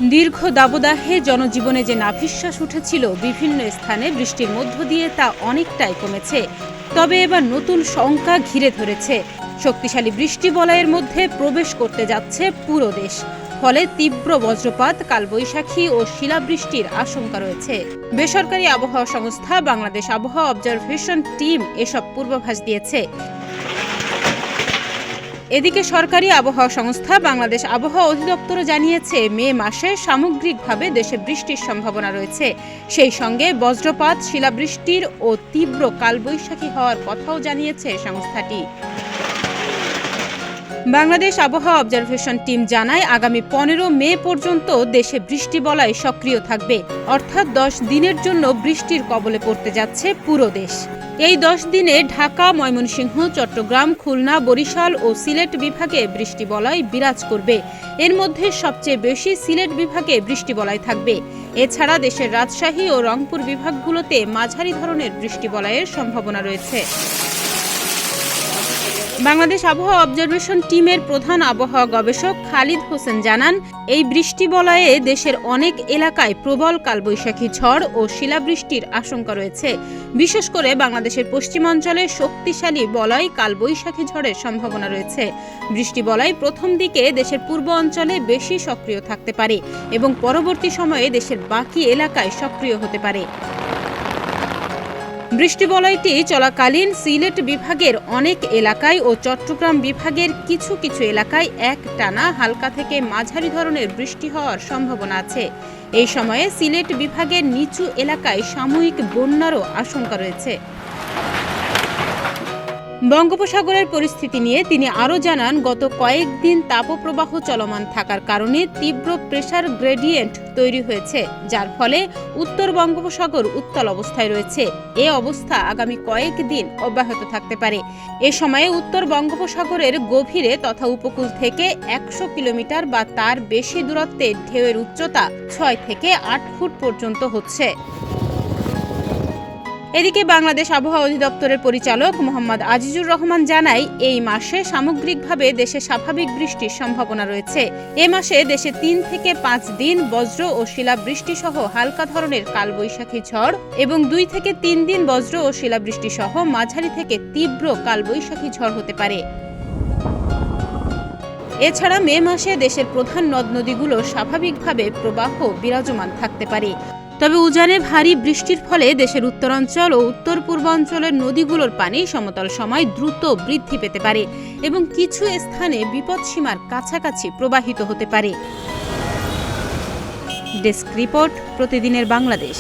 দীর্ঘ দাবদাহে জনজীবনে যে নাভিশ্বাস উঠেছিল বিভিন্ন স্থানে বৃষ্টির মধ্য দিয়ে তা অনেকটাই কমেছে। তবে এবার নতুন শঙ্কা ঘিরে ধরেছে। শক্তিশালী বৃষ্টি বলয়ের মধ্যে প্রবেশ করতে যাচ্ছে পুরো দেশ। ফলে তীব্র বজ্রপাত, কালবৈশাখী ও শিলাবৃষ্টির আশঙ্কা রয়েছে। বেসরকারি আবহাওয়া সংস্থা বাংলাদেশ আবহাওয়া অবজারভেশন টিম এসব পূর্বাভাস দিয়েছে। এদিকে সরকারি আবহাওয়া সংস্থা বাংলাদেশ আবহাওয়া অধিদপ্তরও জানিয়েছে, মে মাসে সামগ্রিকভাবে দেশে বৃষ্টির সম্ভাবনা রয়েছে। সেই সঙ্গে বজ্রপাত, শিলাবৃষ্টির ও তীব্র কালবৈশাখী হওয়ার কথাও জানিয়েছে সংস্থাটি। বাংলাদেশ আবহাওয়া অবজারভেশন টিম জানায়, আগামী 15 মে পর্যন্ত দেশে বৃষ্টি বলয় সক্রিয় থাকবে। অর্থাৎ 10 দিনের জন্য বৃষ্টির কবলে পড়তে যাচ্ছে পুরো দেশ। এই 10 দিনে ঢাকা, ময়মনসিংহ, চট্টগ্রাম, খুলনা, বরিশাল ও সিলেট বিভাগে বৃষ্টি বলয় বিরাজ করবে। এর মধ্যে সবচেয়ে বেশি সিলেট বিভাগে বৃষ্টি বলয় থাকবে। এছাড়া দেশের রাজশাহী ও রংপুর বিভাগগুলোতে মাঝারি ধরনের বৃষ্টি বলয়ের সম্ভাবনা রয়েছে। বাংলাদেশ আবহাওয়া অবজারভেশন টিমের প্রধান আবহাওয়া গবেষক খালিদ হোসেন জানান, এই বৃষ্টি বলয়ে দেশের অনেক এলাকায় প্রবল কালবৈশাখী ঝড় ও শিলাবৃষ্টির আশঙ্কা রয়েছে। বিশেষ করে বাংলাদেশের পশ্চিমাঞ্চলে শক্তিশালী বলয় কালবৈশাখী ঝড়ের সম্ভাবনা রয়েছে। বৃষ্টি বলয় প্রথম দিকে দেশের পূর্ব অঞ্চলে বেশি সক্রিয় থাকতে পারে এবং পরবর্তী সময়ে দেশের বাকি এলাকায় সক্রিয় হতে পারে। বৃষ্টি বলয়টি চলাকালীন সিলেট বিভাগের অনেক এলাকায় ও চট্টগ্রাম বিভাগের কিছু কিছু এলাকায় একটানা হালকা থেকে মাঝারি ধরনের বৃষ্টি হওয়ার সম্ভাবনা আছে। এই সময়ে সিলেট বিভাগের নিচু এলাকায় সাময়িক বন্যারও আশঙ্কা রয়েছে। বঙ্গোপসাগরের পরিস্থিতি নিয়ে তিনি আরও জানান, গত কয়েকদিন তাপপ্রবাহ চলমান থাকার কারণে তীব্র প্রেসার গ্রেডিয়েন্ট তৈরি হয়েছে, যার ফলে উত্তর বঙ্গোপসাগর উত্তাল অবস্থায় রয়েছে। এ অবস্থা আগামী কয়েকদিন অব্যাহত থাকতে পারে। এ সময়ে উত্তর বঙ্গোপসাগরের গভীরে তথা উপকূল থেকে 100 কিলোমিটার বা তার বেশি দূরত্বে ঢেউয়ের উচ্চতা 6 থেকে 8 ফুট পর্যন্ত হচ্ছে। এদিকে বাংলাদেশ আবহাওয়া অধিদপ্তরের পরিচালক মোহাম্মদ আজিজুর রহমান জানায়, এই মাসে সামগ্রিকভাবে দেশে স্বাভাবিক বৃষ্টির সম্ভাবনা রয়েছে। এ মাসে দেশে 3 থেকে 5 দিন বজ্র ও শিলাবৃষ্টি সহ হালকা ধরনের কালবৈশাখী ঝড় এবং 2 থেকে 3 দিন বজ্র ও শিলাবৃষ্টি সহ মাঝারি থেকে তীব্র কালবৈশাখী ঝড় হতে পারে। এছাড়া মে মাসে দেশের প্রধান নদ নদীগুলো স্বাভাবিকভাবে প্রবাহ বিরাজমান থাকতে পারে। তবে উজানে ভারী বৃষ্টির ফলে দেশের উত্তরাঞ্চল ও উত্তর পূর্বাঞ্চলের নদীগুলোর পানি সমতল সময় দ্রুত বৃদ্ধি পেতে পারে এবং কিছু স্থানে বিপদসীমার কাছাকাছি প্রবাহিত হতে পারে। ডেস্ক রিপোর্ট, প্রতিদিনের বাংলাদেশ।